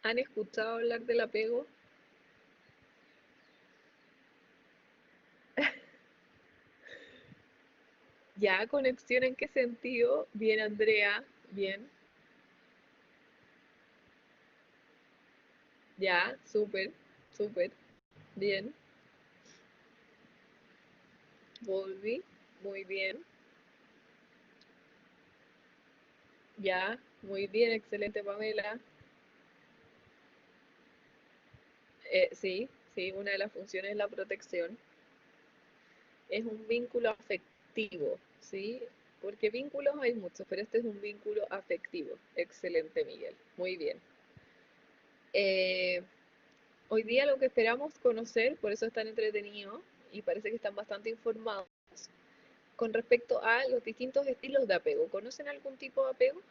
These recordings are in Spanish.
¿Han escuchado hablar del apego? ¿Ya conexión en qué sentido? Bien, Andrea, bien. Ya, súper, súper, bien. Volví, muy bien. Ya, muy bien, excelente, Pamela. Sí, sí, una de las funciones es la protección. Es un vínculo afectivo, ¿sí? Porque vínculos hay muchos, pero este es un vínculo afectivo. Excelente, Miguel. Muy bien. Eh, Hoy día lo que esperamos conocer, por eso están entretenidos y parece que están bastante informados, con respecto a los distintos estilos de apego. ¿Conocen algún tipo de apego?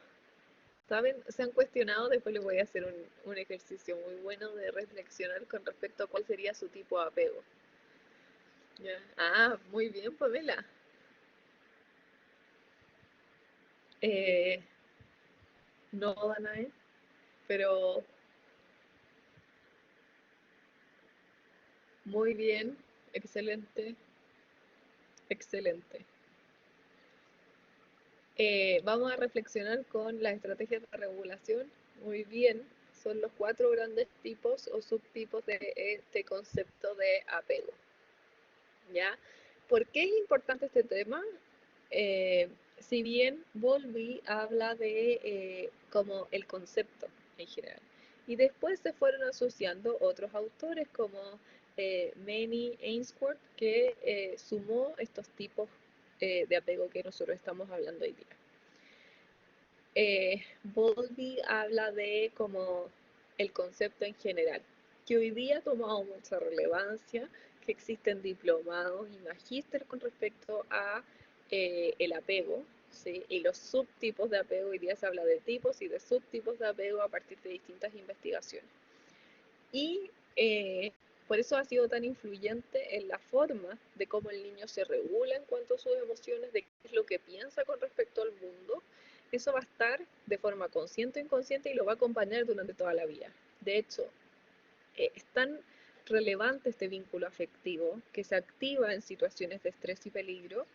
¿Saben? ¿Se han cuestionado? Después les voy a hacer un ejercicio muy bueno de reflexionar con respecto a cuál sería su tipo de apego. ¿Ya? Ah, muy bien, Pamela. Eh, no, Danae, pero muy bien, excelente, excelente. Vamos a reflexionar con las estrategias de regulación. Muy bien, son los cuatro grandes tipos o subtipos de este concepto de apego. ¿Ya? ¿Por qué es importante este tema? Si bien Bowlby habla de como el concepto en general, y después se fueron asociando otros autores como Manny Ainsworth, que sumó estos tipos de apego que nosotros estamos hablando hoy día. Bowlby habla de como el concepto en general, que hoy día ha tomado mucha relevancia, que existen diplomados y magíster con respecto a el apego, ¿sí? Y los subtipos de apego. Hoy día se habla de tipos y de subtipos de apego a partir de distintas investigaciones. Y por eso ha sido tan influyente en la forma de cómo el niño se regula en cuanto a sus emociones, de qué es lo que piensa con respecto al mundo. Eso va a estar de forma consciente o inconsciente y lo va a acompañar durante toda la vida. De hecho, es tan relevante este vínculo afectivo que se activa en situaciones de estrés y peligro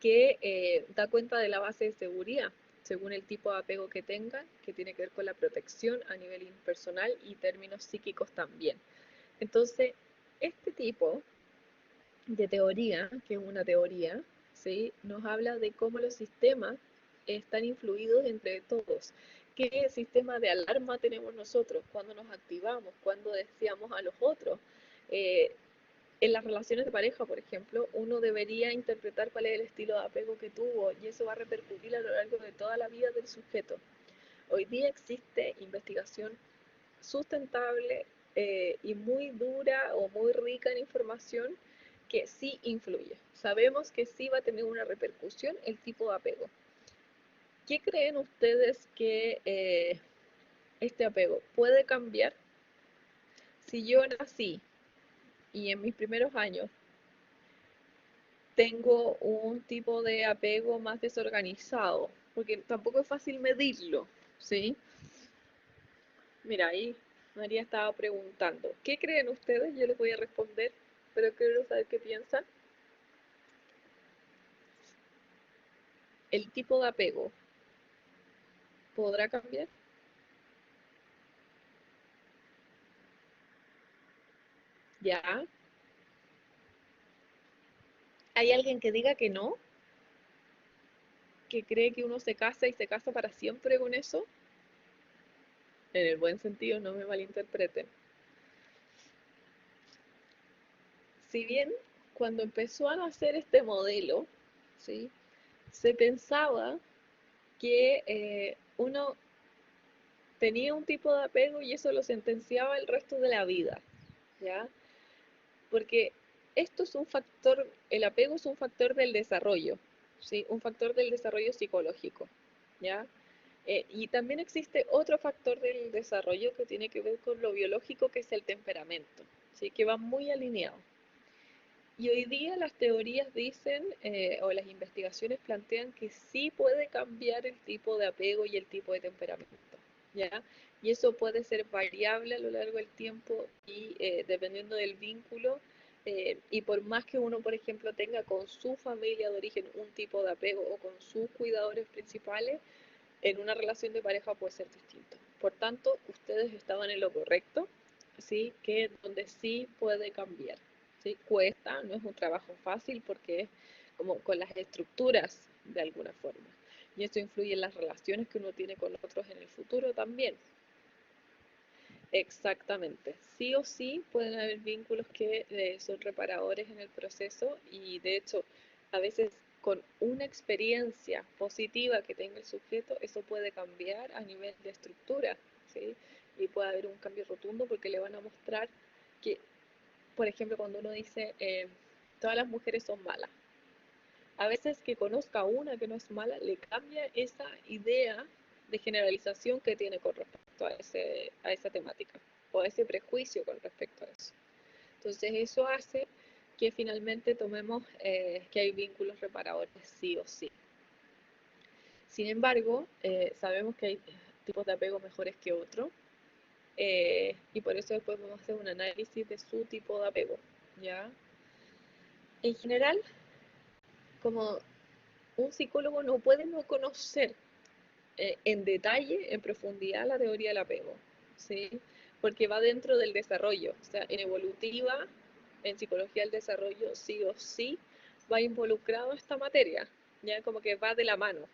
que da cuenta de la base de seguridad según el tipo de apego que tengan, que tiene que ver con la protección a nivel impersonal y términos psíquicos también. Entonces, este tipo de teoría, que es una teoría, ¿sí? Nos habla de cómo los sistemas están influidos entre todos. ¿Qué sistema de alarma tenemos nosotros? ¿Cuándo nos activamos? ¿Cuándo deseamos a los otros? Eh, en las relaciones de pareja, por ejemplo, uno debería interpretar cuál es el estilo de apego que tuvo y eso va a repercutir a lo largo de toda la vida del sujeto. Hoy día existe investigación sustentable y muy dura o muy rica en información que sí influye. Sabemos que sí va a tener una repercusión el tipo de apego. ¿Qué creen ustedes que este apego puede cambiar? Si yo nací y en mis primeros años tengo un tipo de apego más desorganizado, porque tampoco es fácil medirlo, ¿sí? Mira, ahí María estaba preguntando, ¿qué creen ustedes? Yo les voy a responder, pero quiero saber qué piensan. ¿El tipo de apego podrá cambiar? ¿Ya? ¿Hay alguien que diga que no? ¿Que cree que uno se casa y se casa para siempre con eso? En el buen sentido, no me malinterpreten. Si bien cuando empezó a nacer este modelo, ¿sí? Se pensaba que uno tenía un tipo de apego y eso lo sentenciaba el resto de la vida, ¿ya? Porque esto es un factor, el apego es un factor del desarrollo, ¿sí? Un factor del desarrollo psicológico, ¿ya? Y también existe otro factor del desarrollo que tiene que ver con lo biológico, que es el temperamento, ¿sí? Que va muy alineado. Y hoy día las teorías dicen, o las investigaciones plantean que sí puede cambiar el tipo de apego y el tipo de temperamento. ¿ya? Y eso puede ser variable a lo largo del tiempo y dependiendo del vínculo, y por más que uno, por ejemplo, tenga con su familia de origen un tipo de apego o con sus cuidadores principales, en una relación de pareja puede ser distinto. Por tanto, ustedes estaban en lo correcto, ¿sí? Que donde sí puede cambiar, ¿sí? Cuesta, no es un trabajo fácil porque es como con las estructuras de alguna forma. Y esto influye en las relaciones que uno tiene con otros en el futuro también. Exactamente. Sí o sí pueden haber vínculos que son reparadores en el proceso y de hecho a veces con una experiencia positiva que tenga el sujeto, eso puede cambiar a nivel de estructura, ¿sí? Y puede haber un cambio rotundo porque le van a mostrar que, por ejemplo, cuando uno dice todas las mujeres son malas, a veces que conozca una que no es mala, le cambia esa idea de generalización que tiene con respecto a esa temática o a ese prejuicio con respecto a eso. Entonces eso hace que finalmente tomemos que hay vínculos reparadores sí o sí. Sin embargo, sabemos que hay tipos de apego mejores que otros y por eso después vamos a hacer un análisis de su tipo de apego, ¿ya? En general, como un psicólogo no puede no conocer en detalle, en profundidad, la teoría del apego, ¿sí? Porque va dentro del desarrollo, o sea, en evolutiva, en psicología del desarrollo, sí o sí, va involucrado esta materia, ya como que va de la mano,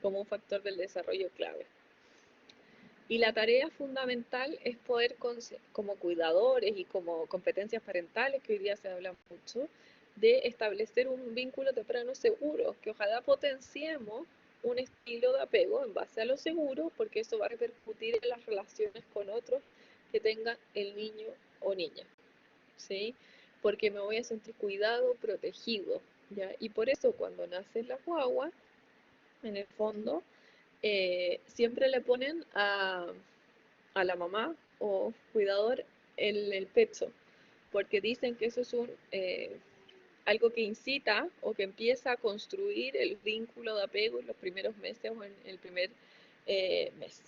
como un factor del desarrollo clave. Y la tarea fundamental es poder, como cuidadores y como competencias parentales, que hoy día se habla mucho, de establecer un vínculo temprano seguro, que ojalá potenciemos un estilo de apego en base a lo seguro, porque eso va a repercutir en las relaciones con otros que tenga el niño o niña, ¿sí? Porque me voy a sentir cuidado, protegido, ¿ya? Y por eso cuando nace la guagua, en el fondo, siempre le ponen a la mamá o cuidador en el pecho, porque dicen que eso es algo que incita o que empieza a construir el vínculo de apego en los primeros meses o en el primer mes.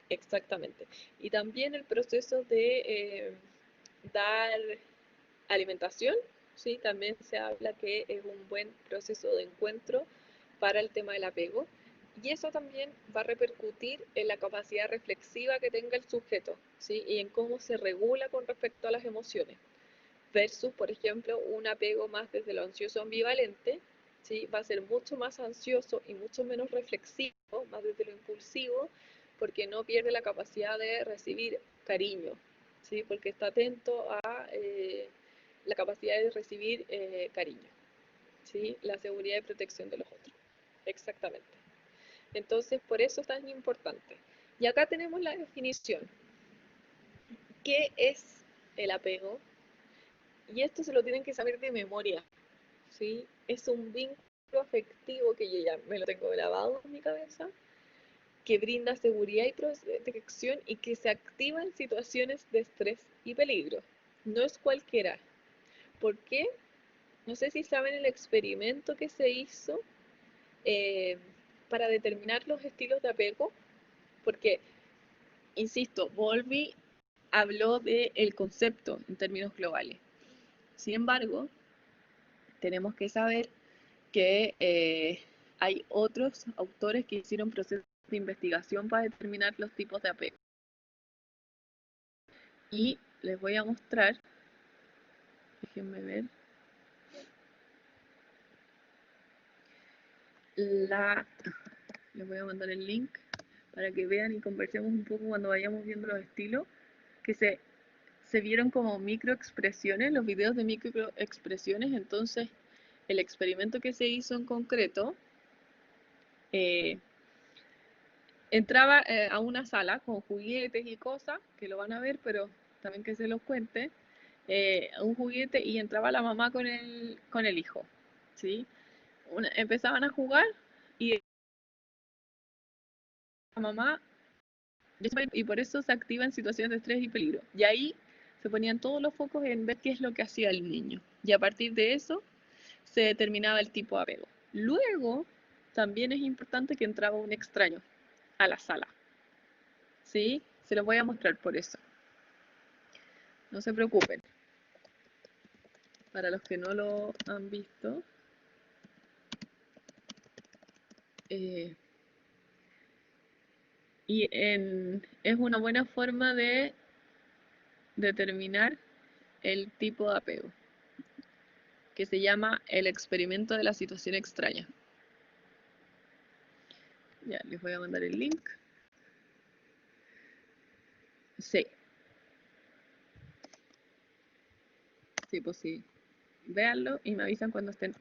Exactamente. Y también el proceso de dar alimentación, ¿sí? También se habla que es un buen proceso de encuentro para el tema del apego. Y eso también va a repercutir en la capacidad reflexiva que tenga el sujeto, ¿sí? Y en cómo se regula con respecto a las emociones. Versus, por ejemplo, un apego más desde lo ansioso ambivalente, ¿sí? Va a ser mucho más ansioso y mucho menos reflexivo, más desde lo impulsivo, porque no pierde la capacidad de recibir cariño, ¿sí? Porque está atento a la capacidad de recibir cariño, ¿sí? La seguridad y protección de los otros. Exactamente. Entonces, por eso es tan importante. Y acá tenemos la definición. ¿Qué es el apego? Y esto se lo tienen que saber de memoria, ¿sí? Es un vínculo afectivo que yo ya me lo tengo grabado en mi cabeza, que brinda seguridad y protección y que se activa en situaciones de estrés y peligro. No es cualquiera. ¿Por qué? No sé si saben el experimento que se hizo eh, para determinar los estilos de apego, porque, insisto, Bowlby habló del concepto en términos globales. Sin embargo, tenemos que saber que hay otros autores que hicieron procesos de investigación para determinar los tipos de apego. Y les voy a mostrar, déjenme ver, les voy a mandar el link para que vean y conversemos un poco cuando vayamos viendo los estilos, que se vieron como microexpresiones, los videos de microexpresiones. Entonces el experimento que se hizo en concreto, eh, entraba a una sala con juguetes y cosas, que lo van a ver, pero también que se los cuente, un juguete y entraba la mamá con el hijo, ¿sí? Empezaban a jugar y la mamá, y por eso se activa en situaciones de estrés y peligro. Y ahí se ponían todos los focos en ver qué es lo que hacía el niño. Y a partir de eso se determinaba el tipo de apego. Luego, también es importante que entraba un extraño a la sala, ¿sí? Se los voy a mostrar por eso. No se preocupen. Para los que no lo han visto, eh, es una buena forma de determinar el tipo de apego, que se llama el experimento de la situación extraña. Ya, les voy a mandar el link. Sí, sí, pues sí. Véanlo y me avisan cuando estén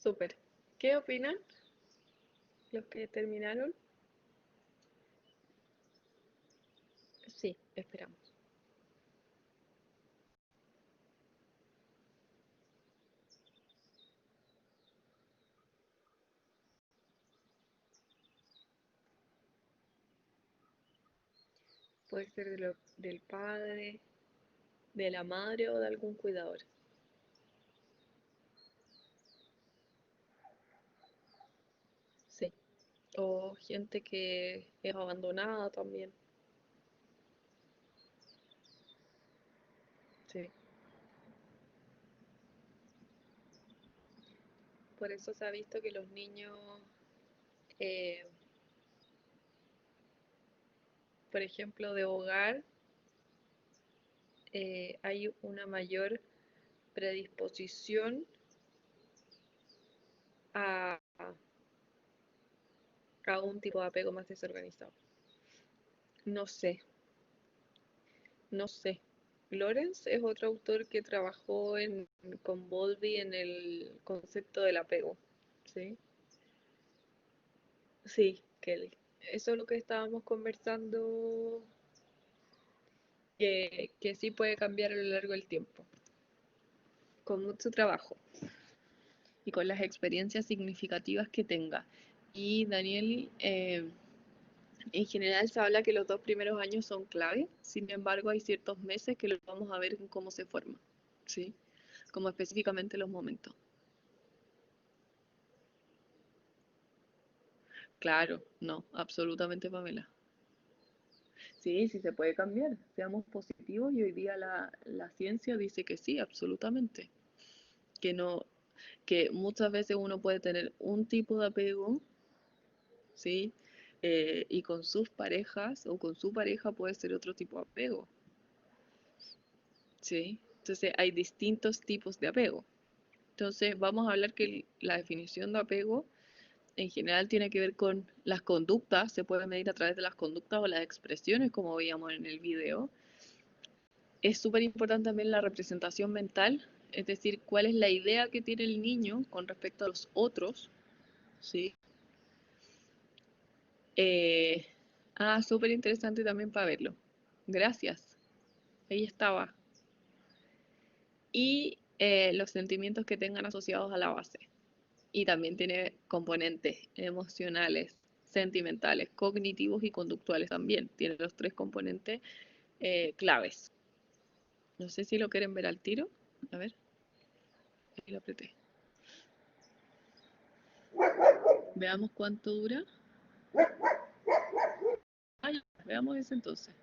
Súper. ¿Qué opinan los que terminaron? Sí, esperamos. Puede ser del padre, de la madre o de algún cuidador. Sí. O gente que es abandonada también. Sí. Por eso se ha visto que los niños, eh, por ejemplo, de hogar, hay una mayor predisposición a, a un tipo de apego más desorganizado. No sé, no sé. Lawrence es otro autor que trabajó con Bowlby en el concepto del apego. ¿Sí? Sí, Kelly. Eso es lo que estábamos conversando, que sí puede cambiar a lo largo del tiempo, con mucho trabajo y con las experiencias significativas que tenga. Y Daniel, en general se habla que los 2 primeros años son clave, sin embargo hay ciertos meses que lo vamos a ver en cómo se forma, ¿sí? Como específicamente los momentos. Claro, no, absolutamente, Pamela. Sí, sí se puede cambiar, seamos positivos y hoy día la ciencia dice que sí, absolutamente. Que no, que muchas veces uno puede tener un tipo de apego, ¿sí? Y con sus parejas o con su pareja puede ser otro tipo de apego, ¿sí? Entonces hay distintos tipos de apego. Entonces vamos a hablar que la definición de apego en general tiene que ver con las conductas, se puede medir a través de las conductas o las expresiones, como veíamos en el video. Es súper importante también la representación mental, es decir, cuál es la idea que tiene el niño con respecto a los otros, ¿sí? Eh, Súper interesante también para verlo. Gracias. Ahí estaba. Y los sentimientos que tengan asociados a la base. Y también tiene componentes emocionales, sentimentales, cognitivos y conductuales también. Tiene los 3 componentes claves. No sé si lo quieren ver al tiro. A ver, ahí lo apreté. Veamos cuánto dura. Ah, ya, veamos ese entonces.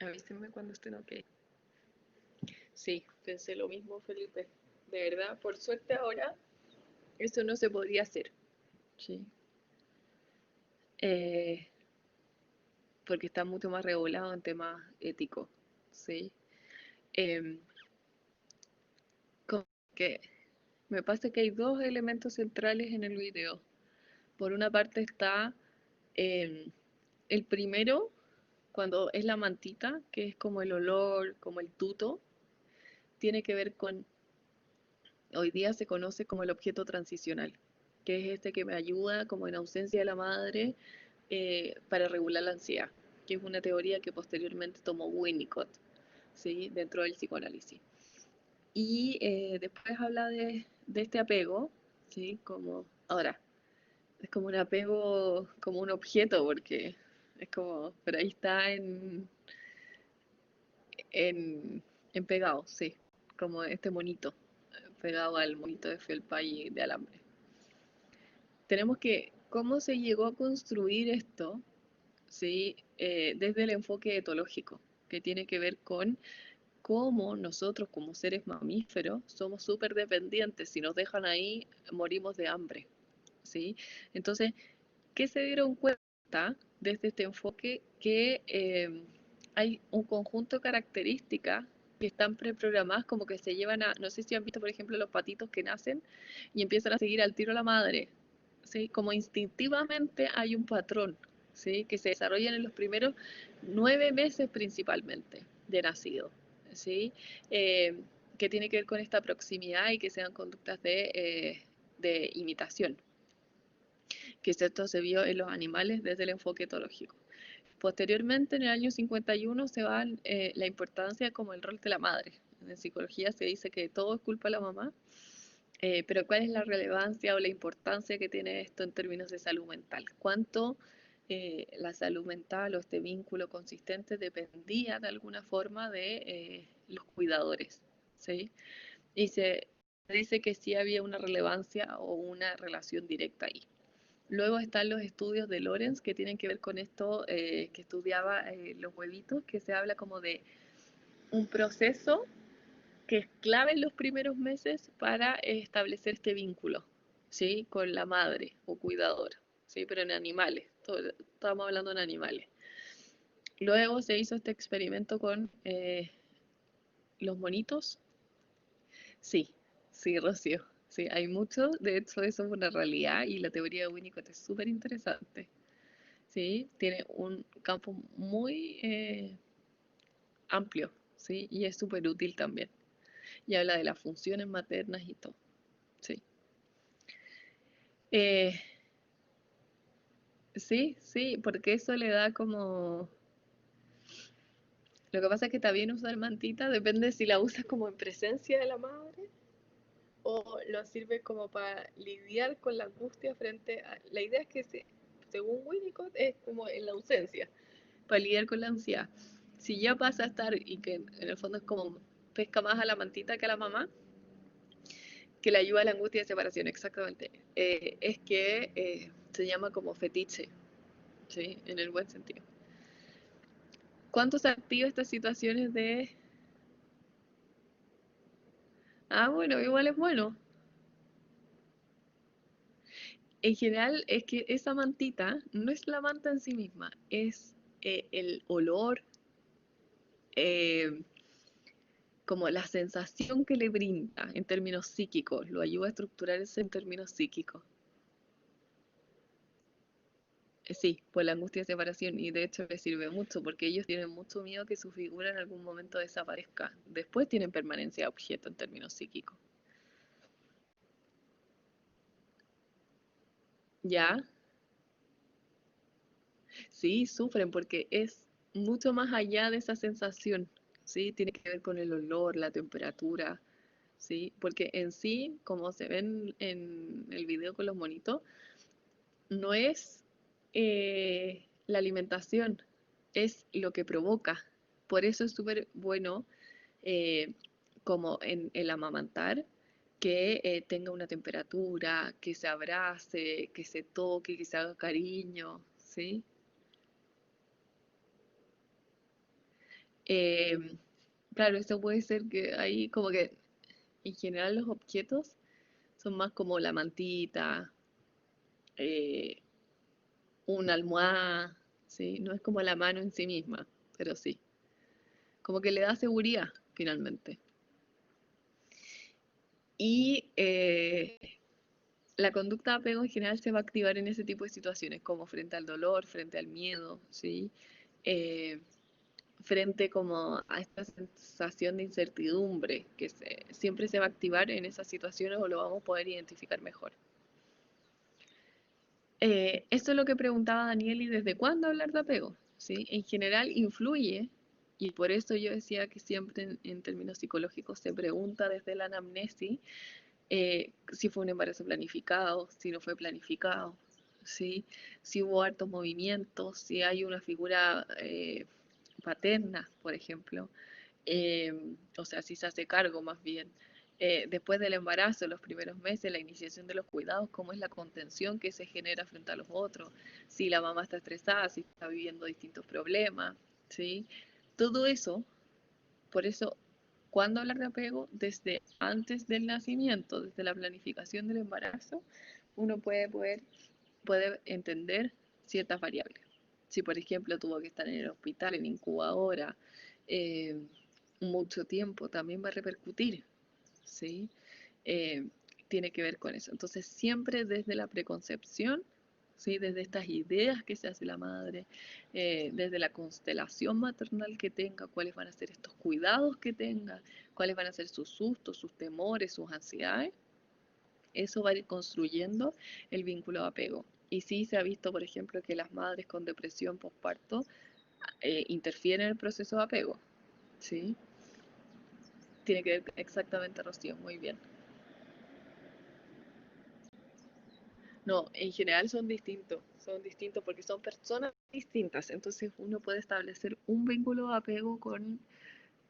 Avísenme cuando estén ok. Sí, pensé lo mismo, Felipe. De verdad, por suerte ahora eso no se podría hacer. Sí. Eh, Porque está mucho más regulado en temas éticos. Sí. Em, Como que me pasa que hay dos elementos centrales en el video. Por una parte está em, el primero, cuando es la mantita, que es como el olor, como el tuto, tiene que ver con, hoy día se conoce como el objeto transicional, que es este que me ayuda como en ausencia de la madre para regular la ansiedad, que es una teoría que posteriormente tomó Winnicott, ¿sí? Dentro del psicoanálisis. Y después habla de este apego, ¿sí? Como, ahora, es como un apego, como un objeto, porque es como, pero ahí está en, en pegado, sí, como este monito, pegado al monito de felpa y de alambre. Tenemos que, ¿cómo se llegó a construir esto? ¿Sí? Desde el enfoque etológico, que tiene que ver con cómo nosotros como seres mamíferos somos súper dependientes. Si nos dejan ahí, morimos de hambre. ¿Sí? Entonces, ¿qué se dieron cuenta desde este enfoque? Que hay un conjunto de características que están preprogramadas, como que se llevan a, no sé si han visto, por ejemplo, los patitos que nacen y empiezan a seguir al tiro a la madre, ¿sí? Como instintivamente hay un patrón, ¿sí? Que se desarrollan en los primeros 9 meses principalmente de nacido, ¿sí? Eh, que tiene que ver con esta proximidad y que sean conductas de imitación, que esto se vio en los animales desde el enfoque etológico. Posteriormente, en el año 51, se va la importancia como el rol de la madre. En psicología se dice que todo es culpa de la mamá, pero ¿cuál es la relevancia o la importancia que tiene esto en términos de salud mental? ¿Cuánto la salud mental o este vínculo consistente dependía de alguna forma de los cuidadores? ¿Sí? Y se dice que sí había una relevancia o una relación directa ahí. Luego están los estudios de Lorenz que tienen que ver con esto que estudiaba los huevitos, que se habla como de un proceso que es clave en los primeros meses para establecer este vínculo, ¿sí? Con la madre o cuidadora, ¿sí? Pero en animales, estamos hablando en animales. Luego se hizo este experimento con los monitos. Sí, sí, Rocío. Sí, hay mucho, de hecho eso es una realidad y la teoría de Winnicott es súper interesante. ¿Sí? Tiene un campo muy amplio, ¿sí? Y es súper útil también. Y habla de las funciones maternas y todo, ¿sí? Eh, sí, sí, porque eso le da como... Lo que pasa es que está bien usar mantita, depende si la usas como en presencia de la madre o lo sirve como para lidiar con la angustia frente a... La idea es que, según Winnicott, es como en la ausencia, para lidiar con la ansiedad. Si ya pasa a estar, y que en el fondo es como pesca más a la mantita que a la mamá, que le ayuda a la angustia de separación, exactamente. Es que se llama como fetiche, ¿sí? En el buen sentido. ¿Cuánto se activa estas situaciones de... Ah, bueno, igual es bueno. En general es que esa mantita no es la manta en sí misma, es el olor, eh, como la sensación que le brinda en términos psíquicos, lo ayuda a estructurar eso en términos psíquicos. Sí, por la angustia de separación y de hecho les sirve mucho porque ellos tienen mucho miedo que su figura en algún momento desaparezca. Después tienen permanencia de objeto en términos psíquicos. ¿Ya? Sí, sufren porque es mucho más allá de esa sensación, ¿sí? Tiene que ver con el olor, la temperatura, ¿sí? Porque en sí, como se ven en el video con los monitos, no es la alimentación, es lo que provoca. Por eso es súper bueno eh, como en el amamantar, que tenga una temperatura, que se abrace, que se toque, que se haga cariño, ¿sí? Eh, claro, eso puede ser que ahí como que en general los objetos son más como la mantita, eh, una almohada, ¿sí? No es como la mano en sí misma, pero sí, como que le da seguridad finalmente. Y la conducta de apego en general se va a activar en ese tipo de situaciones, como frente al dolor, frente al miedo, ¿sí? Eh, frente como a esta sensación de incertidumbre que siempre se va a activar en esas situaciones o lo vamos a poder identificar mejor. Esto es lo que preguntaba Daniel y desde cuándo hablar de apego, ¿sí? En general influye y por eso yo decía que siempre en términos psicológicos se pregunta desde la anamnesis si fue un embarazo planificado, si no fue planificado, ¿sí? Si hubo hartos movimientos, si hay una figura paterna, por ejemplo, o sea, si se hace cargo más bien. Después del embarazo, los primeros meses, la iniciación de los cuidados, cómo es la contención que se genera frente a los otros, si la mamá está estresada, si está viviendo distintos problemas, ¿sí? Todo eso, por eso, ¿cuándo hablar de apego? Desde antes del nacimiento, desde la planificación del embarazo, uno puede entender ciertas variables. Si, por ejemplo, tuvo que estar en el hospital, en incubadora, eh, mucho tiempo, también va a repercutir, ¿sí? Eh, tiene que ver con eso. Entonces, siempre desde la preconcepción, ¿sí? Desde estas ideas que se hace la madre, desde la constelación maternal que tenga, cuáles van a ser estos cuidados que tenga, cuáles van a ser sus sustos, sus temores, sus ansiedades, eso va a ir construyendo el vínculo de apego. Y sí se ha visto, por ejemplo, que las madres con depresión postparto interfieren en el proceso de apego, ¿sí? Tiene que ver exactamente, Rocío, muy bien. No, en general son distintos porque son personas distintas, entonces uno puede establecer un vínculo de apego con,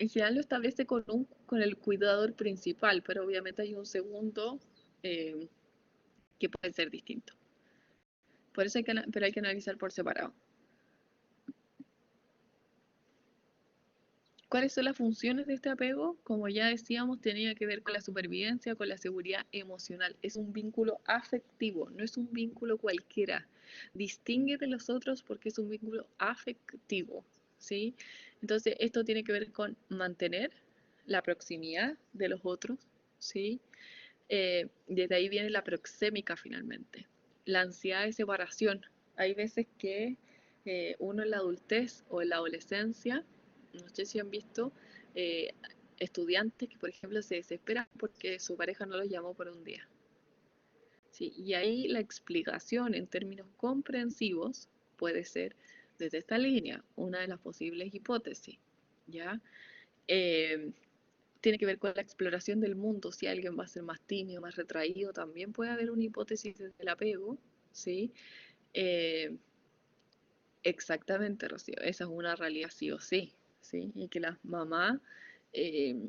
en general lo establece con el cuidador principal, pero obviamente hay un segundo eh, que puede ser distinto. Por eso pero hay que analizar por separado. ¿Cuáles son las funciones de este apego? Como ya decíamos, tenía que ver con la supervivencia, con la seguridad emocional. Es un vínculo afectivo, no es un vínculo cualquiera. Distingue de los otros porque es un vínculo afectivo, ¿sí? Entonces, esto tiene que ver con mantener la proximidad de los otros, ¿sí? Desde ahí viene la proxémica finalmente. La ansiedad de separación. Hay veces que uno en la adultez o en la adolescencia, no sé si han visto eh, estudiantes que, por ejemplo, se desesperan porque su pareja no los llamó por un día. ¿Sí? Y ahí la explicación en términos comprensivos puede ser desde esta línea, una de las posibles hipótesis. ¿Ya? Eh, tiene que ver con la exploración del mundo, si alguien va a ser más tímido, más retraído, también puede haber una hipótesis del apego, ¿sí? Eh, exactamente, Rocío, esa es una realidad sí o sí, ¿sí? Y que las mamás, eh,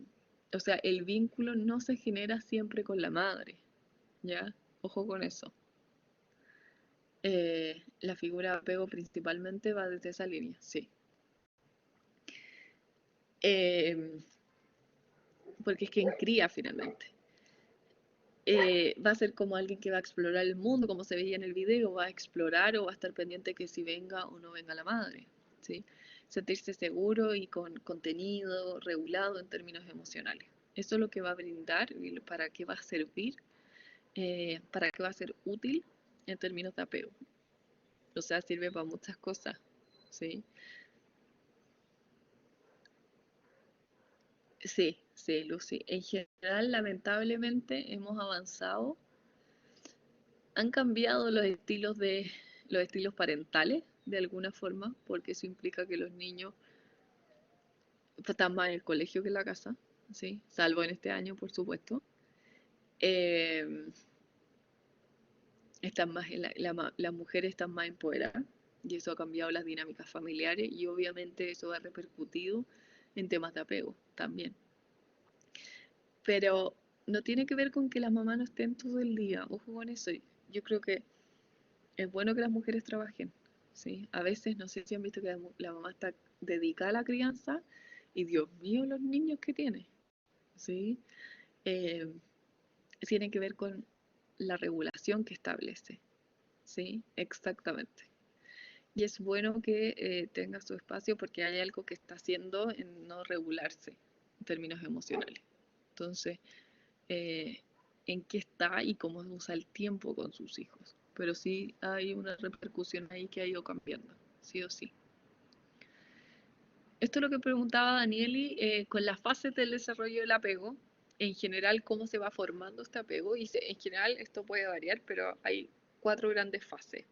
o sea, el vínculo no se genera siempre con la madre, ¿ya? Ojo con eso. La figura de apego principalmente va desde esa línea, sí. Eh, porque es quien cría finalmente. Va a ser como alguien que va a explorar el mundo, como se veía en el video, va a explorar o va a estar pendiente que si venga o no venga la madre, ¿sí? Sentirse seguro y con contenido regulado en términos emocionales. Eso es lo que va a brindar y para qué va a servir, para qué va a ser útil en términos de apego. O sea, sirve para muchas cosas, ¿sí? Sí, sí, Lucy. En general, lamentablemente, hemos avanzado, han cambiado los estilos parentales de alguna forma, porque eso implica que los niños están más en el colegio que en la casa, ¿sí? Salvo en este año, por supuesto. Eh, están más las mujeres están más empoderadas y eso ha cambiado las dinámicas familiares y obviamente eso ha repercutido en temas de apego también. Pero no tiene que ver con que las mamás no estén todo el día, ojo con eso. Yo creo que es bueno que las mujeres trabajen, ¿sí? A veces, no sé si han visto que la mamá está dedicada a la crianza y Dios mío, los niños que tiene, ¿sí? Eh, Tiene que ver con la regulación que establece, ¿sí? Exactamente. Y es bueno que tenga su espacio porque hay algo que está haciendo en no regularse en términos emocionales. Entonces, eh, en qué está y cómo usa el tiempo con sus hijos. Pero sí hay una repercusión ahí que ha ido cambiando, sí o sí. Esto es lo que preguntaba Danieli, con las fases del desarrollo del apego, en general cómo se va formando este apego, y en general esto puede variar, pero hay 4 grandes fases.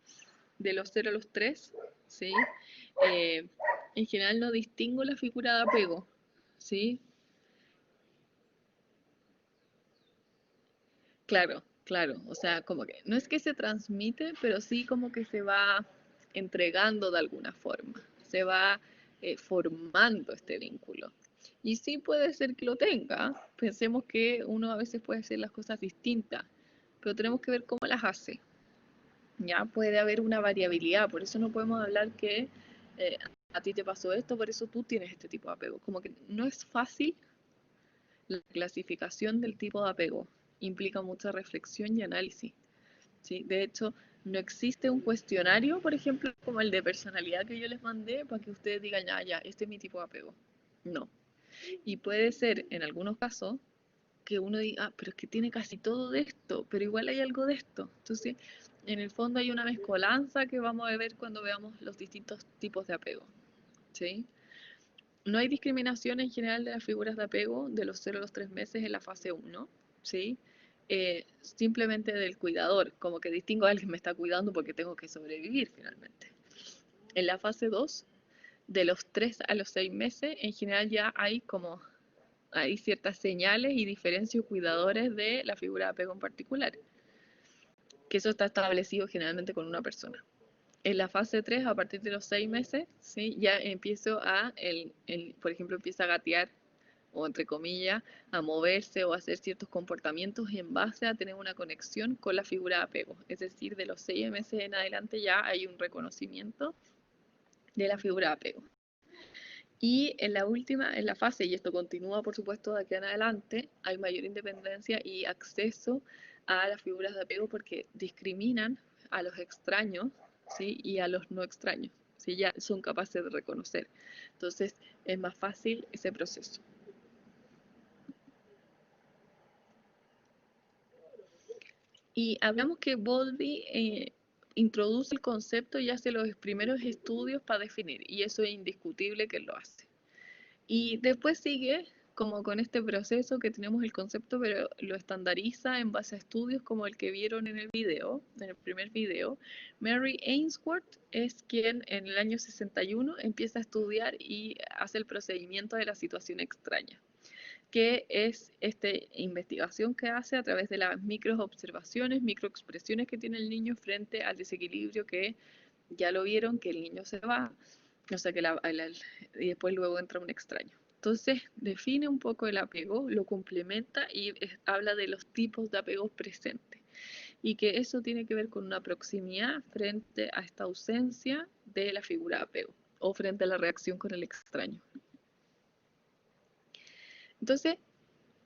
De los 0 a los 3, ¿sí? Eh, en general no distingo la figura de apego, ¿sí? Claro, claro, o sea, como que no es que se transmite, pero sí como que se va entregando de alguna forma, se va formando este vínculo. Y sí puede ser que lo tenga, pensemos que uno a veces puede hacer las cosas distintas, pero tenemos que ver cómo las hace. Ya puede haber una variabilidad, por eso no podemos hablar que eh, a ti te pasó esto, por eso tú tienes este tipo de apego. Como que no es fácil la clasificación del tipo de apego, implica mucha reflexión y análisis. ¿Sí? De hecho, no existe un cuestionario, por ejemplo, como el de personalidad que yo les mandé, para que ustedes digan, ya, ya, este es mi tipo de apego. No. Y puede ser, en algunos casos, que uno diga, ah, pero es que tiene casi todo de esto, pero igual hay algo de esto. Entonces, en el fondo hay una mezcolanza que vamos a ver cuando veamos los distintos tipos de apego. ¿Sí? No hay discriminación en general de las figuras de apego de los 0 a los 3 meses en la fase 1, ¿sí? Simplemente del cuidador, como que distingo a alguien que me está cuidando porque tengo que sobrevivir finalmente. En la fase 2, de los 3 a los 6 meses, en general ya hay ciertas señales y diferencias cuidadores de la figura de apego en particular, que eso está establecido generalmente con una persona. En la fase 3, a partir de los 6 meses, ¿sí? Ya empiezo por ejemplo, empieza a gatear, o entre comillas, a moverse o a hacer ciertos comportamientos en base a tener una conexión con la figura de apego. Es decir, de los 6 meses en adelante ya hay un reconocimiento de la figura de apego. Y en la última, en la fase, y esto continúa por supuesto de aquí en adelante, hay mayor independencia y acceso a las figuras de apego porque discriminan a los extraños, ¿sí? Y a los no extraños, ¿sí? Ya son capaces de reconocer. Entonces es más fácil ese proceso. Y hablamos que Bowlby introduce el concepto y hace los primeros estudios para definir, y eso es indiscutible que lo hace. Y después sigue como con este proceso que tenemos el concepto, pero lo estandariza en base a estudios como el que vieron en el video, en el primer video. Mary Ainsworth es quien en el año 61 empieza a estudiar y hace el procedimiento de la situación extraña, que es esta investigación que hace a través de las microobservaciones, microexpresiones que tiene el niño frente al desequilibrio que ya lo vieron, que el niño se va, o sea, y después luego entra un extraño. Entonces define un poco el apego, lo complementa y habla de los tipos de apegos presentes y que eso tiene que ver con una proximidad frente a esta ausencia de la figura de apego o frente a la reacción con el extraño. Entonces,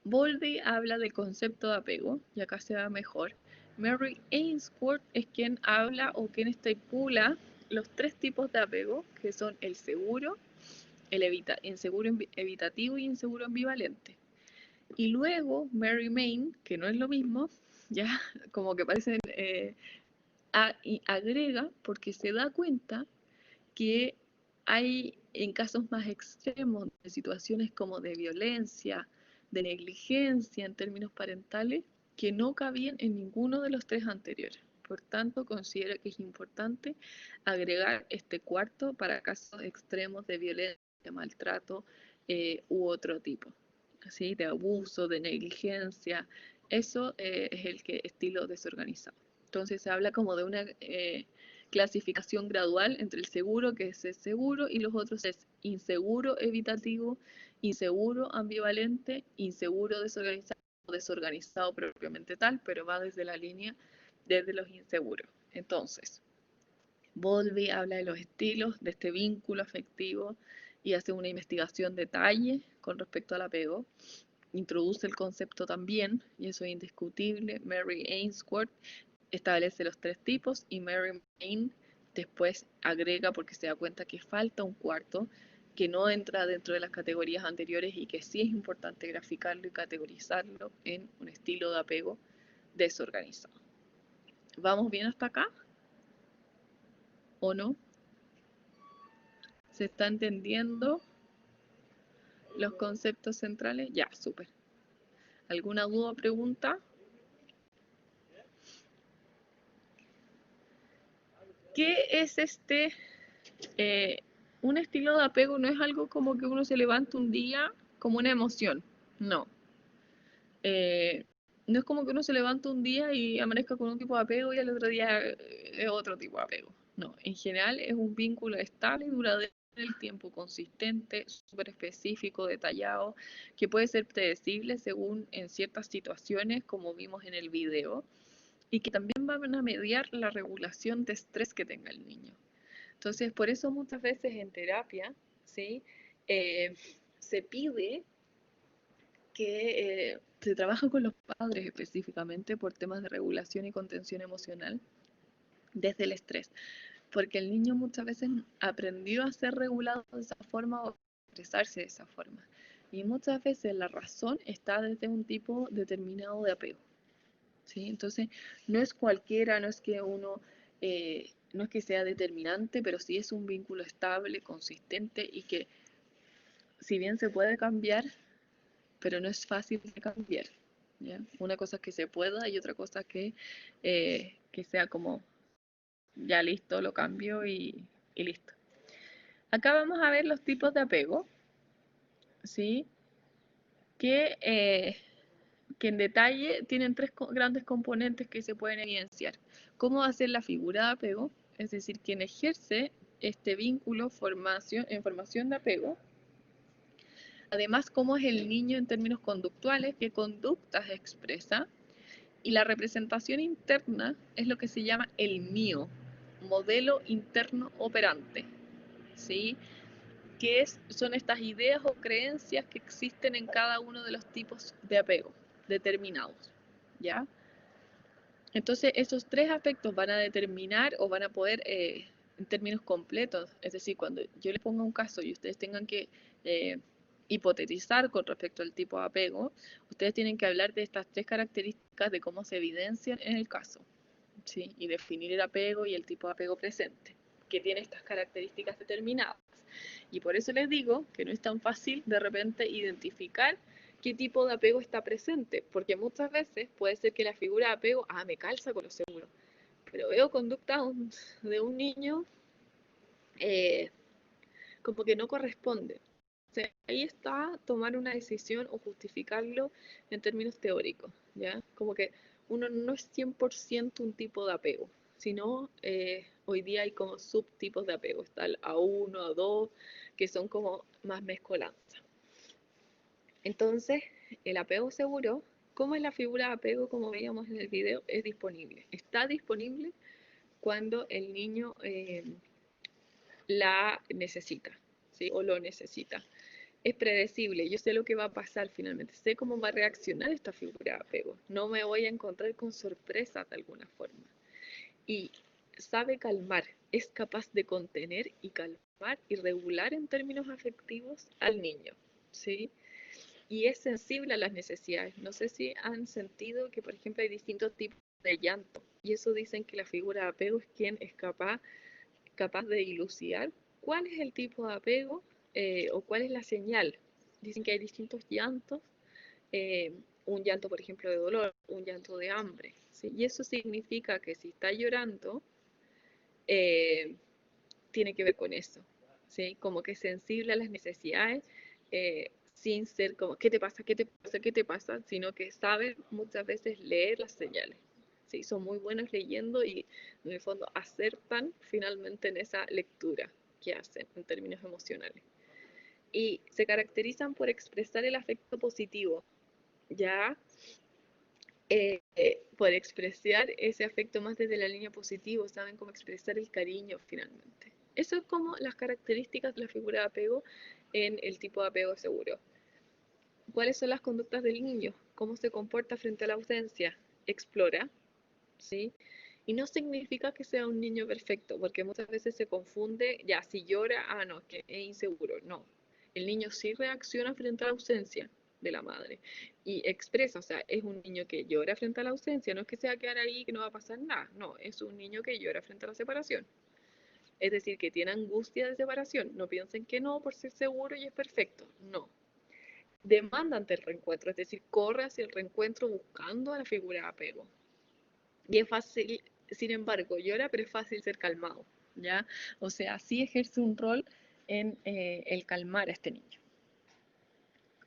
Bowlby habla del concepto de apego, y acá se va mejor. Mary Ainsworth es quien habla o quien estipula los 3 tipos de apego, que son el seguro, el inseguro evitativo y inseguro ambivalente. Y luego Mary Main, que no es lo mismo, ya como que parecen, y agrega, porque se da cuenta que hay en casos más extremos de situaciones como de violencia, de negligencia en términos parentales, que no cabían en ninguno de los 3 anteriores. Por tanto, considero que es importante agregar este cuarto para casos extremos de violencia, de maltrato u otro tipo, ¿sí? De abuso, de negligencia. Eso es el estilo desorganizado. Entonces se habla como de una clasificación gradual entre el seguro, que es seguro, y los otros es inseguro evitativo, inseguro ambivalente, inseguro desorganizado, desorganizado propiamente tal, pero va desde la línea desde los inseguros. Entonces, Bowlby habla de los estilos, de este vínculo afectivo y hace una investigación detalle con respecto al apego. Introduce el concepto también, y eso es indiscutible. Mary Ainsworth establece los 3 tipos y Mary Main después agrega, porque se da cuenta que falta un cuarto que no entra dentro de las categorías anteriores y que sí es importante graficarlo y categorizarlo en un estilo de apego desorganizado. ¿Vamos bien hasta acá? ¿O no? ¿Se está entendiendo los conceptos centrales? Ya, súper. ¿Alguna duda o pregunta? ¿Qué es un estilo de apego? No es algo como que uno se levanta un día como una emoción, no. Eh, no es como que uno se levanta un día y amanezca con un tipo de apego y al otro día es otro tipo de apego. No, en general es un vínculo estable y duradero en el tiempo, consistente, súper específico, detallado, que puede ser predecible según en ciertas situaciones, como vimos en el video, y que también van a mediar la regulación de estrés que tenga el niño. Entonces, por eso muchas veces en terapia, ¿sí? Eh, se pide que se trabaja con los padres específicamente por temas de regulación y contención emocional desde el estrés, porque el niño muchas veces aprendió a ser regulado de esa forma o a expresarse de esa forma. Y muchas veces la razón está desde un tipo determinado de apego. ¿Sí? Entonces, no es cualquiera, no es que uno, no es que sea determinante, pero sí es un vínculo estable, consistente y que si bien se puede cambiar, pero no es fácil de cambiar. ¿Ya? Una cosa es que se pueda y otra cosa que sea como, ya listo, lo cambio y listo. Acá vamos a ver los tipos de apego, ¿sí? Que, eh, que en detalle tienen 3 grandes componentes que se pueden evidenciar. ¿Cómo va a ser la figura de apego? Es decir, quien ejerce este vínculo, en formación de apego. Además, cómo es el niño en términos conductuales, qué conductas expresa. Y la representación interna es lo que se llama el mío, modelo interno operante, ¿sí? Son estas ideas o creencias que existen en cada uno de los tipos de apego determinados, ¿ya? Entonces, esos 3 aspectos van a determinar o van a poder, en términos completos, es decir, cuando yo les ponga un caso y ustedes tengan que eh, hipotetizar con respecto al tipo de apego, ustedes tienen que hablar de estas 3 características de cómo se evidencian en el caso, ¿sí? Y definir el apego y el tipo de apego presente, que tiene estas características determinadas. Y por eso les digo que no es tan fácil de repente identificar qué tipo de apego está presente, porque muchas veces puede ser que la figura de apego, me calza con lo seguro, pero veo conducta de un niño eh, como que no corresponde. O sea, ahí está tomar una decisión o justificarlo en términos teóricos, ¿ya? Como que uno no es 100% un tipo de apego, sino hoy día hay como subtipos de apego. Está el A1, A2, que son como más mezcolanza. Entonces, el apego seguro, como es la figura de apego, como veíamos en el video, es disponible. Está disponible cuando el niño la necesita, ¿sí? O lo necesita. Es predecible, yo sé lo que va a pasar finalmente, sé cómo va a reaccionar esta figura de apego, no me voy a encontrar con sorpresas de alguna forma. Y sabe calmar, es capaz de contener y calmar y regular en términos afectivos al niño, ¿sí? Y es sensible a las necesidades. No sé si han sentido que, por ejemplo, hay distintos tipos de llanto, y eso dicen que la figura de apego es quien es capaz de dilucidar cuál es el tipo de apego o cuál es la señal. Dicen que hay distintos llantos, eh, un llanto, por ejemplo, de dolor, un llanto de hambre, ¿sí? Y eso significa que si está llorando, eh, tiene que ver con eso, ¿sí? Como que es sensible a las necesidades, sin ser como, ¿qué te pasa? ¿Qué te pasa? ¿Qué te pasa? Sino que sabe muchas veces leer las señales. Sí, son muy buenos leyendo y en el fondo acertan finalmente en esa lectura que hacen en términos emocionales. Y se caracterizan por expresar el afecto positivo, ya por expresar ese afecto más desde la línea positiva, saben cómo expresar el cariño finalmente. Eso es como las características de la figura de apego en el tipo de apego seguro. ¿Cuáles son las conductas del niño? ¿Cómo se comporta frente a la ausencia? Explora, ¿sí? Y no significa que sea un niño perfecto, porque muchas veces se confunde, ya, si llora, no, es que es inseguro. No, el niño sí reacciona frente a la ausencia de la madre y expresa, o sea, es un niño que llora frente a la ausencia, no es que se va a quedar ahí y que no va a pasar nada, no, es un niño que llora frente a la separación. Es decir, que tiene angustia de separación. No piensen que no por ser seguro y es perfecto. No. Demanda ante el reencuentro, es decir, corre hacia el reencuentro buscando a la figura de apego. Y es fácil, sin embargo, llora, pero es fácil ser calmado, ¿ya? O sea, sí ejerce un rol en el calmar a este niño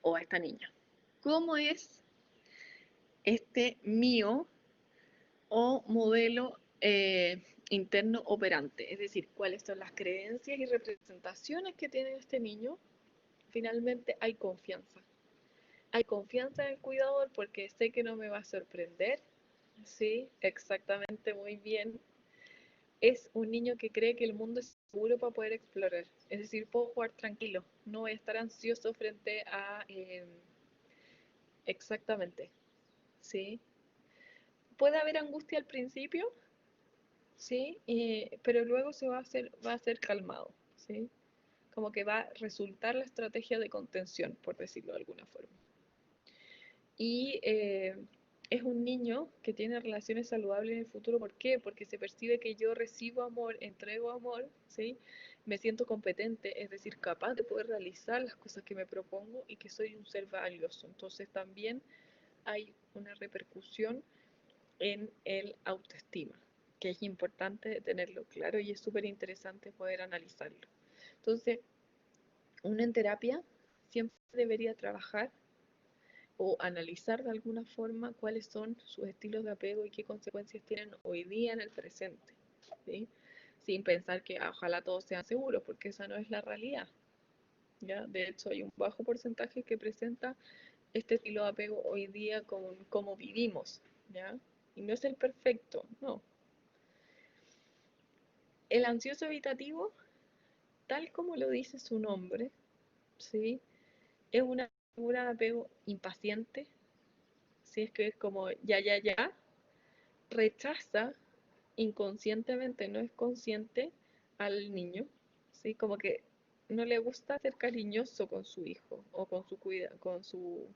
o a esta niña. ¿Cómo es este mío o modelo interno operante? Es decir, cuáles son las creencias y representaciones que tiene este niño. Finalmente hay confianza. Hay confianza en el cuidador porque sé que no me va a sorprender. Sí, exactamente, muy bien. Es un niño que cree que el mundo es seguro para poder explorar. Es decir, puedo jugar tranquilo, no voy a estar ansioso frente a... exactamente, ¿sí? Puede haber angustia al principio, ¿sí? Pero luego va a ser calmado, ¿sí? Como que va a resultar la estrategia de contención, por decirlo de alguna forma. Y es un niño que tiene relaciones saludables en el futuro. ¿Por qué? Porque se percibe que yo recibo amor, entrego amor, ¿sí? Me siento competente, es decir, capaz de poder realizar las cosas que me propongo y que soy un ser valioso. Entonces también hay una repercusión en el autoestima, que es importante tenerlo claro y es súper interesante poder analizarlo. Entonces, uno en terapia siempre debería trabajar o analizar de alguna forma cuáles son sus estilos de apego y qué consecuencias tienen hoy día en el presente, ¿sí? Sin pensar que ojalá todos sean seguros, porque esa no es la realidad, ¿ya? De hecho, hay un bajo porcentaje que presenta este estilo de apego hoy día con cómo vivimos, ¿ya? Y no es el perfecto, no. El ansioso evitativo, tal como lo dice su nombre, ¿sí? Es una figura de apego impaciente, ¿sí? Es que es como ya, ya, ya, rechaza inconscientemente, no es consciente al niño, ¿sí? Como que no le gusta ser cariñoso con su hijo o con su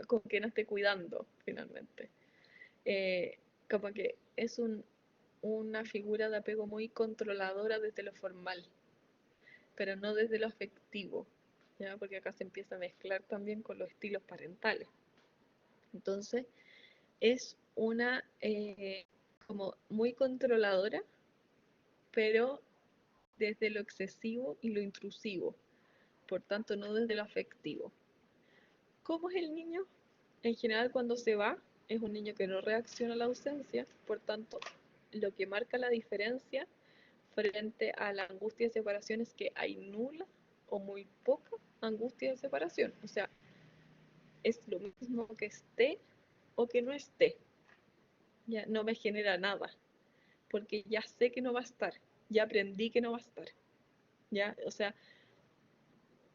con quien esté cuidando finalmente. Como que es una figura de apego muy controladora desde lo formal, pero no desde lo afectivo, ¿ya? Porque acá se empieza a mezclar también con los estilos parentales. Entonces, es una como muy controladora, pero desde lo excesivo y lo intrusivo, por tanto no desde lo afectivo. ¿Cómo es el niño? En general cuando se va, es un niño que no reacciona a la ausencia, por tanto lo que marca la diferencia frente a la angustia de separación es que hay nula o muy poca angustia de separación. O sea, es lo mismo que esté o que no esté. Ya no me genera nada, porque ya sé que no va a estar, ya aprendí que no va a estar. ¿Ya? O sea,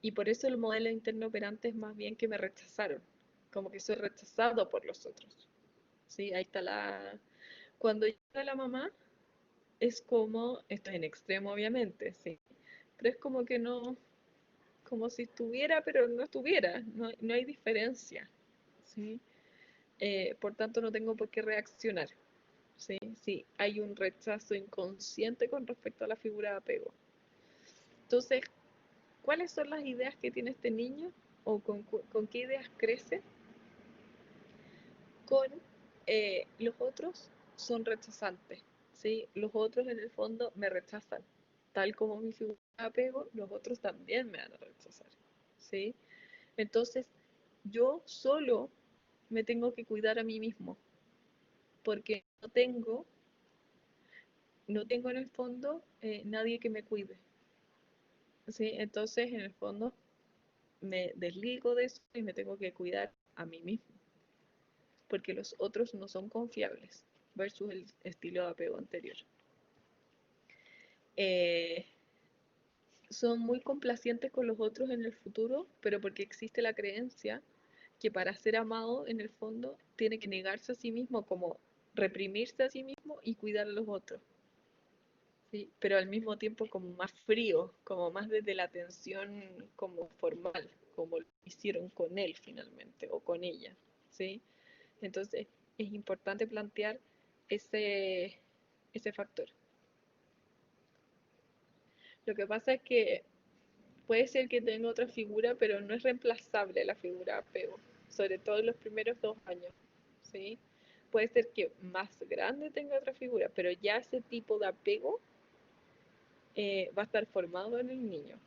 y por eso el modelo interno operante es más bien que me rechazaron, como que soy rechazado por los otros. ¿Sí? Ahí está la... Cuando llega la mamá, es como, esto es en extremo obviamente, sí, pero es como que no, como si estuviera, pero no estuviera, no, no hay diferencia, ¿sí? Por tanto, no tengo por qué reaccionar, ¿sí? Sí, hay un rechazo inconsciente con respecto a la figura de apego. Entonces, ¿cuáles son las ideas que tiene este niño o con qué ideas crece? Con los otros son rechazantes, ¿sí? Los otros en el fondo me rechazan. Tal como mi figura de apego, los otros también me van a rechazar, ¿sí? Entonces, yo solo me tengo que cuidar a mí mismo, porque no tengo en el fondo nadie que me cuide, ¿sí? Entonces, en el fondo, me desligo de eso y me tengo que cuidar a mí mismo, porque los otros no son confiables versus el estilo de apego anterior. son muy complacientes con los otros en el futuro, pero porque existe la creencia que para ser amado, en el fondo, tiene que negarse a sí mismo, como reprimirse a sí mismo y cuidar a los otros. ¿Sí? Pero al mismo tiempo como más frío, como más desde la atención como formal, como lo hicieron con él finalmente, o con ella. ¿Sí? Entonces es importante plantear ese, ese factor. Lo que pasa es que puede ser que tenga otra figura, pero no es reemplazable la figura de apego, sobre todo en los primeros 2 años, ¿sí? Puede ser que más grande tenga otra figura, pero ya ese tipo de apego va a estar formado en el niño,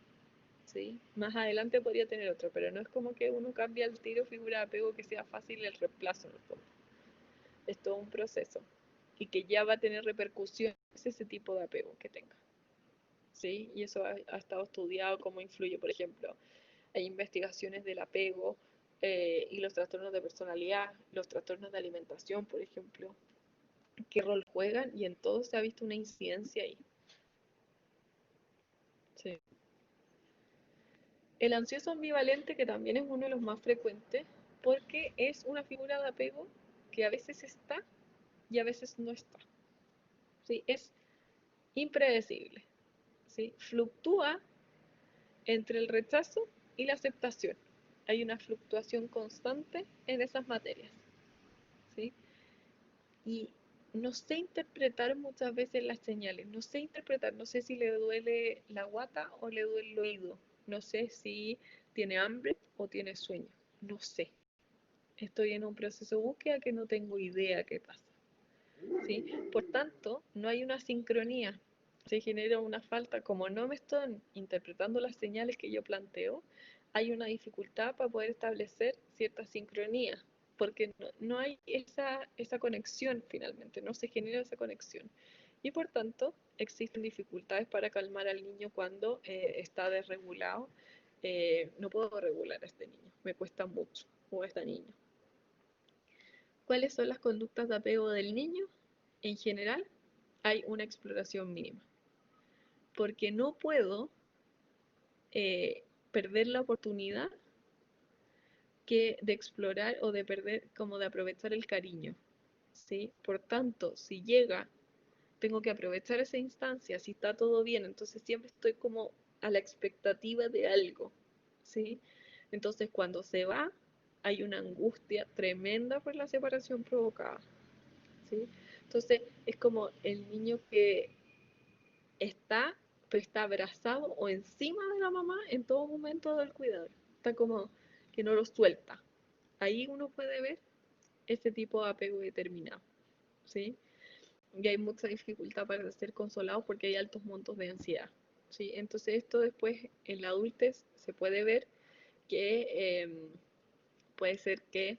¿sí? Más adelante podría tener otro, pero no es como que uno cambie al tiro figura de apego que sea fácil el reemplazo en el fondo. Es todo un proceso y que ya va a tener repercusiones ese tipo de apego que tenga, ¿sí? Y eso ha estado estudiado cómo influye, por ejemplo, hay investigaciones del apego y los trastornos de personalidad, los trastornos de alimentación, por ejemplo, qué rol juegan y en todo se ha visto una incidencia ahí. Sí. El ansioso ambivalente, que también es uno de los más frecuentes, porque es una figura de apego que a veces está y a veces no está. ¿Sí? Es impredecible. ¿Sí? Fluctúa entre el rechazo y la aceptación. Hay una fluctuación constante en esas materias. ¿Sí? Y no sé interpretar muchas veces las señales, no sé interpretar, no sé si le duele la guata o le duele el oído, no sé si tiene hambre o tiene sueño, no sé. Estoy en un proceso de búsqueda que no tengo idea qué pasa. ¿Sí? Por tanto, no hay una sincronía, se genera una falta, como no me están interpretando las señales que yo planteo, hay una dificultad para poder establecer cierta sincronía, porque no hay esa conexión finalmente, no se genera esa conexión. Y por tanto, existen dificultades para calmar al niño cuando está desregulado. No puedo regular a este niño, me cuesta mucho, o a esta niña. ¿Cuáles son las conductas de apego del niño? En general, hay una exploración mínima, porque no puedo perder la oportunidad de explorar o de perder, como de aprovechar el cariño. ¿Sí? Por tanto, si llega, tengo que aprovechar esa instancia, si está todo bien, entonces siempre estoy como a la expectativa de algo. ¿Sí? Entonces, cuando se va, hay una angustia tremenda por la separación provocada. ¿Sí? Entonces, es como el niño que está, pero está abrazado o encima de la mamá en todo momento del cuidado. Está como que no lo suelta. Ahí uno puede ver ese tipo de apego determinado, ¿sí? Y hay mucha dificultad para ser consolado porque hay altos montos de ansiedad, ¿sí? Entonces esto después en la adultez se puede ver que puede ser que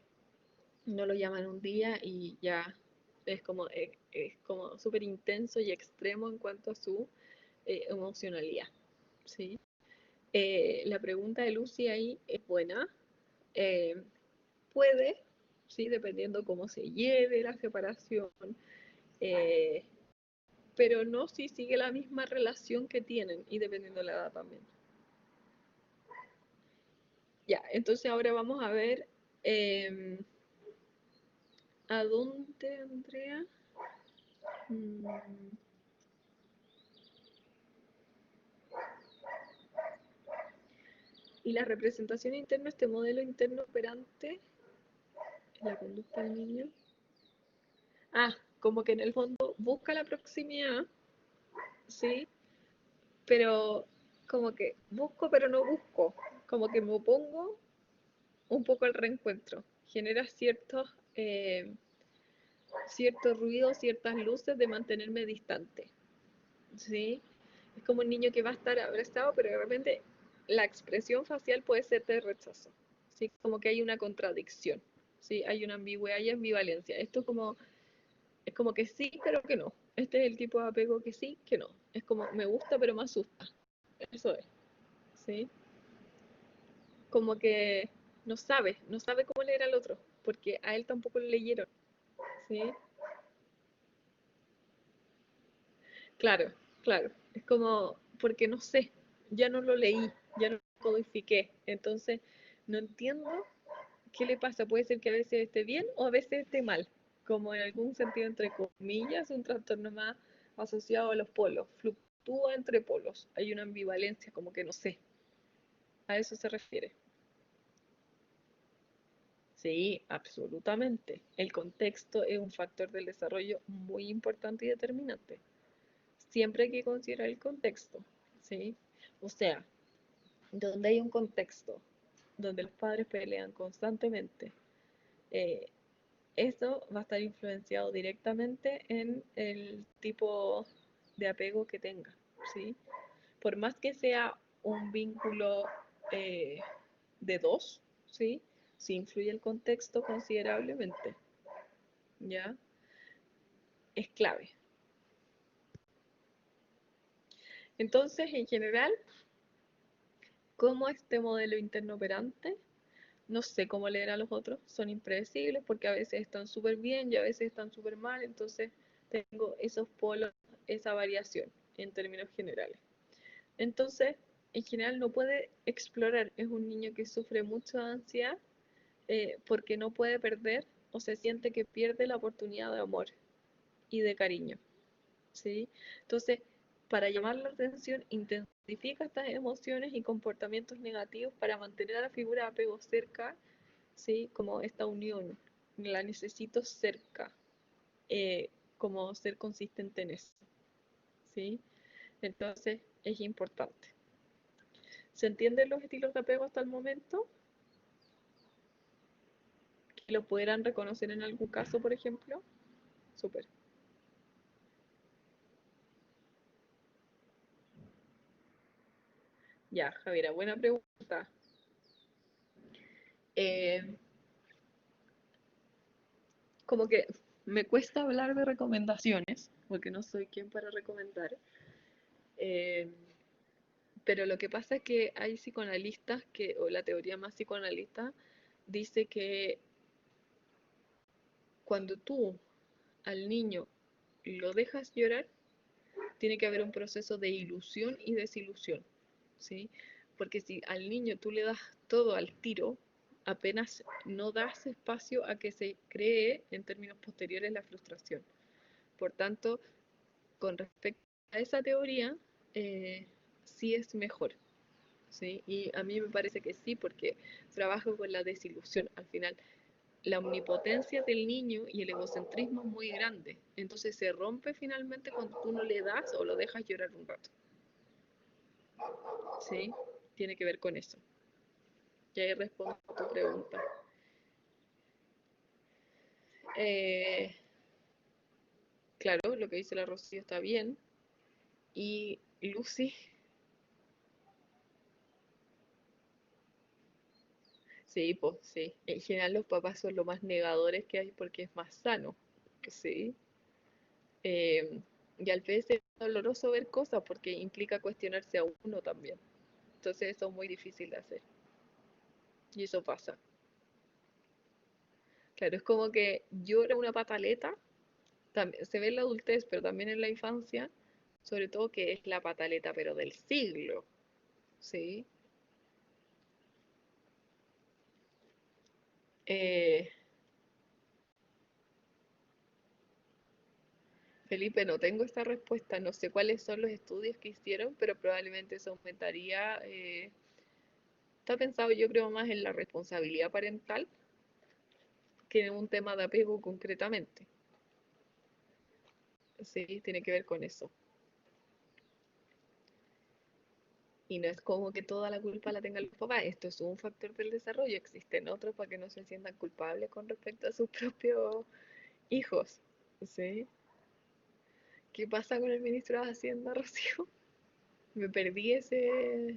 no lo llaman un día y ya es como súper intenso y extremo en cuanto a su emocionalidad, ¿sí? La pregunta de Lucy ahí es buena. Eh, puede, ¿sí? Dependiendo cómo se lleve la separación, eh, pero no si sigue la misma relación que tienen y dependiendo de la edad también. Ya, entonces ahora vamos a ver a dónde, Andrea. Mm, y la representación interna, este modelo interno operante en la conducta del niño. Ah, como que en el fondo busca la proximidad, ¿sí? Pero como que busco, pero no busco. Como que me opongo un poco al reencuentro. Genera cierto ruido, ciertas luces de mantenerme distante, ¿sí? Es como un niño que va a estar abrazado, pero de repente la expresión facial puede ser de rechazo, ¿sí? Como que hay una contradicción, ¿sí? Hay una ambigüedad y ambivalencia. Esto es como que sí, pero que no. Este es el tipo de apego que sí, que no. Es como me gusta, pero me asusta. Eso es, ¿sí? Como que no sabe cómo leer al otro, porque a él tampoco le leyeron, ¿sí? Claro, claro, es como, porque no sé, ya no lo leí, ya no lo codifiqué. Entonces, no entiendo qué le pasa. Puede ser que a veces esté bien o a veces esté mal. Como en algún sentido, entre comillas, un trastorno más asociado a los polos. Fluctúa entre polos. Hay una ambivalencia, como que no sé. A eso se refiere. Sí, absolutamente. El contexto es un factor del desarrollo muy importante y determinante. Siempre hay que considerar el contexto, ¿sí? O sea, donde hay un contexto, donde los padres pelean constantemente, eh, eso va a estar influenciado directamente en el tipo de apego que tenga, ¿sí? Por más que sea un vínculo eh, de dos, ¿sí? Sí influye el contexto considerablemente, ¿ya? Es clave. Entonces, en general, como este modelo interno operante, no sé cómo leer a los otros, son impredecibles porque a veces están súper bien y a veces están súper mal, entonces tengo esos polos, esa variación en términos generales. Entonces, en general no puede explorar, es un niño que sufre mucha ansiedad porque no puede perder o se siente que pierde la oportunidad de amor y de cariño, ¿sí? Entonces, para llamar la atención, intensifica estas emociones y comportamientos negativos para mantener a la figura de apego cerca, ¿sí? Como esta unión, la necesito cerca, como ser consistente en eso, ¿sí? Entonces, es importante. ¿Se entienden los estilos de apego hasta el momento? ¿Que lo pudieran reconocer en algún caso, por ejemplo? Súper. Ya, Javiera, buena pregunta. Eh, como que me cuesta hablar de recomendaciones, porque no soy quien para recomendar, eh, pero lo que pasa es que hay psicoanalistas que, o la teoría más psicoanalista, dice que cuando tú al niño lo dejas llorar, tiene que haber un proceso de ilusión y desilusión, ¿sí? Porque si al niño tú le das todo al tiro, apenas no das espacio a que se cree en términos posteriores la frustración. Por tanto, con respecto a esa teoría, sí es mejor, ¿sí? Y a mí me parece que sí, porque trabajo con la desilusión. Al final, la omnipotencia del niño y el egocentrismo es muy grande. Entonces se rompe finalmente cuando tú no le das o lo dejas llorar un rato. ¿Sí? Tiene que ver con eso. Y ahí respondo a tu pregunta. Eh, claro, lo que dice la Rocío está bien. Y Lucy, sí, pues sí. En general los papás son los más negadores que hay porque es más sano. Sí. Eh, y al vez es doloroso ver cosas porque implica cuestionarse a uno también. Entonces eso es muy difícil de hacer. Y eso pasa. Claro, es como que llora una pataleta, también, se ve en la adultez, pero también en la infancia, sobre todo que es la pataleta, pero del siglo, ¿sí? Eh, Felipe, no tengo esta respuesta, no sé cuáles son los estudios que hicieron, pero probablemente eso aumentaría, está pensado yo creo más en la responsabilidad parental que en un tema de apego concretamente, ¿sí? Tiene que ver con eso. Y no es como que toda la culpa la tengan los papás, esto es un factor del desarrollo, existen otros para que no se sientan culpables con respecto a sus propios hijos, ¿sí? ¿Qué pasa con el ministro de Hacienda, Rocío? Me perdí ese,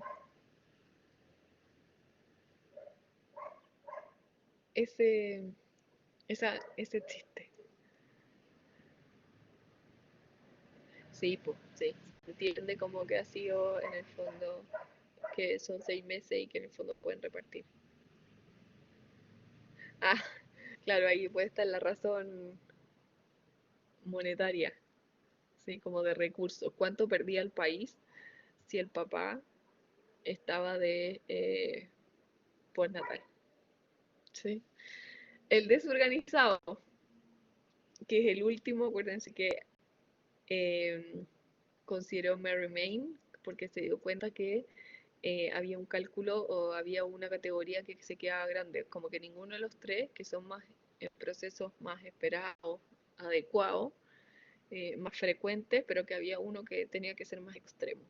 ese chiste. Sí, pues, sí. Se entiende como que ha sido en el fondo que son 6 meses y que en el fondo pueden repartir. Ah, claro, ahí puede estar la razón monetaria, ¿sí? Como de recursos. ¿Cuánto perdía el país si el papá estaba de postnatal. ¿Sí? El desorganizado, que es el último, acuérdense que eh, consideró Mary Main porque se dio cuenta que había un cálculo o había una categoría que se quedaba grande, como que ninguno de los tres, que son más procesos más esperados, adecuados, más frecuentes, pero que había uno que tenía que ser más extremo,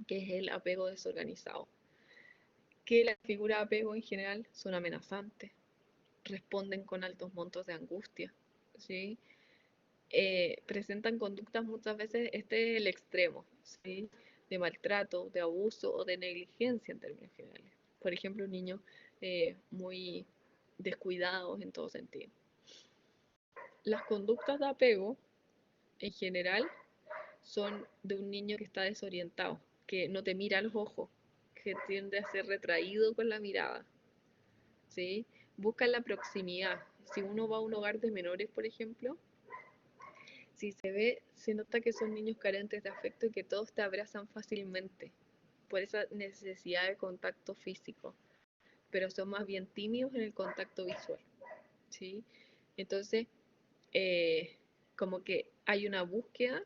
que es el apego desorganizado. Que las figuras de apego en general son amenazantes, responden con altos montos de angustia, ¿sí? Presentan conductas muchas veces, este es el extremo, ¿sí? De maltrato, de abuso o de negligencia en términos generales. Por ejemplo, un niño muy descuidados en todo sentido. Las conductas de apego, en general, son de un niño que está desorientado, que no te mira a los ojos, que tiende a ser retraído con la mirada, ¿sí? Buscan la proximidad. Si uno va a un hogar de menores, por ejemplo, si se ve, se nota que son niños carentes de afecto y que todos te abrazan fácilmente por esa necesidad de contacto físico, pero son más bien tímidos en el contacto visual, ¿sí? Entonces, eh, como que hay una búsqueda,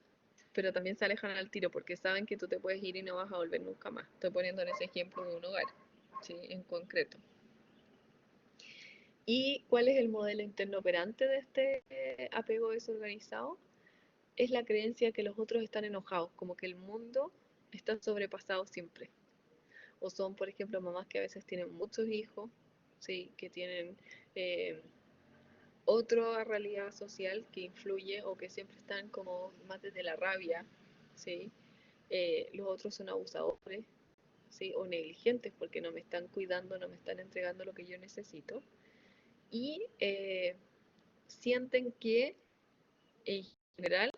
pero también se alejan al tiro porque saben que tú te puedes ir y no vas a volver nunca más. Estoy poniendo en ese ejemplo de un hogar, ¿sí? En concreto. ¿Y cuál es el modelo interno operante de este apego desorganizado? Es la creencia que los otros están enojados, como que el mundo está sobrepasado siempre. O son, por ejemplo, mamás que a veces tienen muchos hijos, ¿sí? Que tienen eh, otra realidad social que influye o que siempre están como más desde la rabia, ¿sí? Los otros son abusadores, ¿sí? O negligentes porque no me están cuidando, no me están entregando lo que yo necesito. Y sienten que en general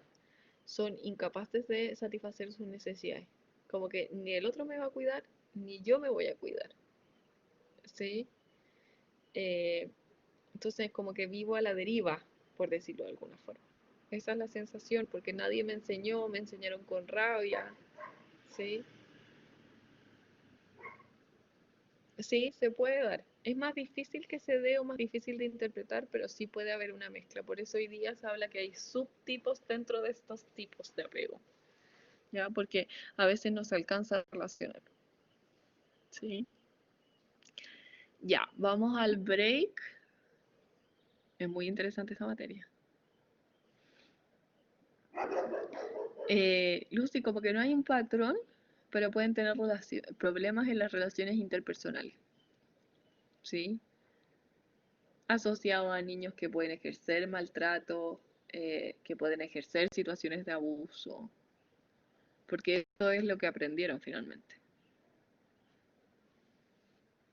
son incapaces de satisfacer sus necesidades. Como que ni el otro me va a cuidar, ni yo me voy a cuidar. ¿Sí? Eh, entonces, como que vivo a la deriva, por decirlo de alguna forma. Esa es la sensación, porque nadie me enseñó, me enseñaron con rabia. ¿Sí? Sí, se puede dar. Es más difícil que se dé o más difícil de interpretar, pero sí puede haber una mezcla. Por eso hoy día se habla que hay subtipos dentro de estos tipos de apego. ¿Ya? Porque a veces no se alcanza a relacionar. ¿Sí? Ya, vamos al break. Es muy interesante esta materia. Lucy, como que no hay un patrón, pero pueden tener problemas en las relaciones interpersonales, ¿sí? Asociado a niños que pueden ejercer maltrato, que pueden ejercer situaciones de abuso, porque eso es lo que aprendieron finalmente.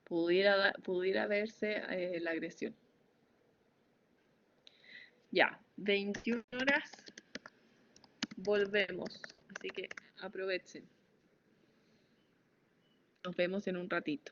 Pudiera verse la agresión. Ya, 21 horas, volvemos, así que aprovechen. Nos vemos en un ratito.